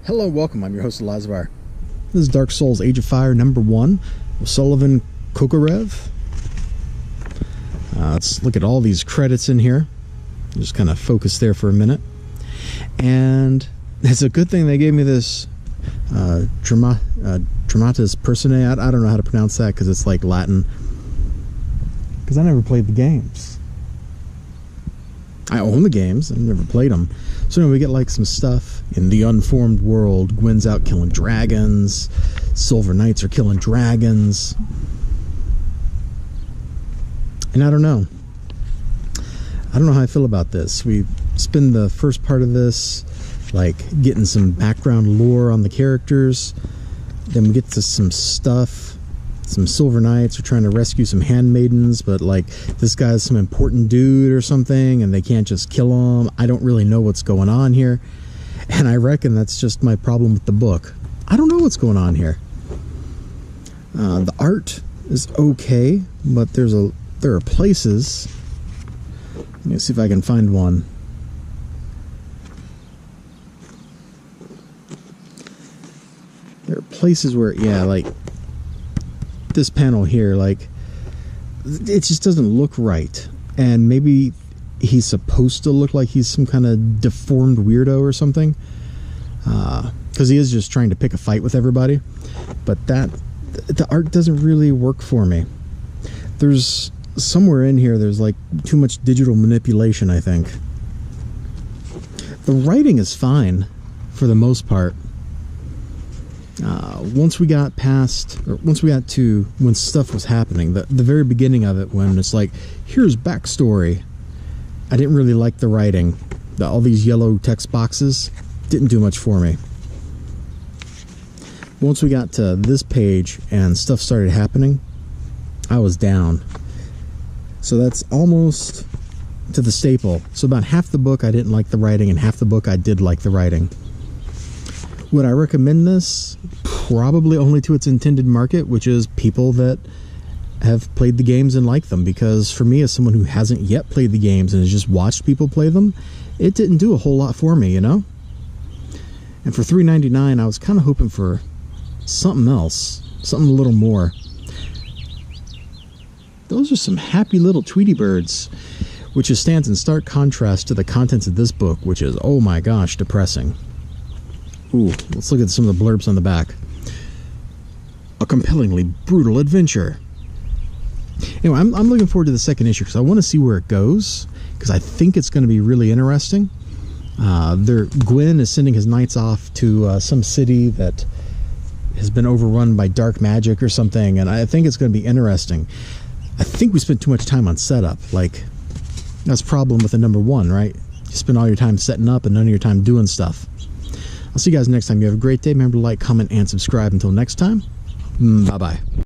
Hello, welcome. I'm your host, Elizibar. This is Dark Souls Age of Fire #1, Sullivan Kokorev. Let's look at all these credits in here. Just kind of focus there for a minute. And it's a good thing they gave me this Dramatis Personae. I don't know how to pronounce that because it's like Latin. Because I never played the games. I own the games. I've never played them. So anyway, we get like some stuff in the unformed world. Gwyn's out killing dragons. Silver Knights are killing dragons. And I don't know how I feel about this. We spend the first part of this like getting some background lore on the characters. Then we get to some stuff. Some Silver Knights are trying to rescue some handmaidens, but like this guy's some important dude or something and they can't just kill him. I don't really know what's going on here. And I reckon that's just my problem with the book. I don't know what's going on here. The art is okay, but there are places. Let me see if I can find one. There are places where, yeah, like this panel here, like it just doesn't look right. And maybe he's supposed to look like he's some kind of deformed weirdo or something, because he is just trying to pick a fight with everybody. But the art doesn't really work for me. There's somewhere in here there's like too much digital manipulation, I think. The writing is fine for the most part. Once we got to when stuff was happening, the very beginning of it, when it's like, here's backstory, I didn't really like the writing. All these yellow text boxes didn't do much for me. Once we got to this page and stuff started happening, I was down. So that's almost to the staple. So about half the book I didn't like the writing, and half the book I did like the writing. Would I recommend this? Probably only to its intended market, which is people that have played the games and like them. Because for me, as someone who hasn't yet played the games and has just watched people play them, it didn't do a whole lot for me, you know? And for $3.99, I was kind of hoping for something else, something a little more. Those are some happy little Tweety birds, which stands in stark contrast to the contents of this book, which is, oh my gosh, depressing. Ooh, let's look at some of the blurbs on the back. A compellingly brutal adventure. Anyway, I'm looking forward to the second issue because I want to see where it goes, because I think it's going to be really interesting. Gwyn is sending his knights off to some city that has been overrun by dark magic or something, and I think it's going to be interesting. I think we spent too much time on setup. Like, that's a problem with the #1, right? You spend all your time setting up and none of your time doing stuff. I'll see you guys next time. You have a great day. Remember to like, comment, and subscribe. Until next time, bye-bye.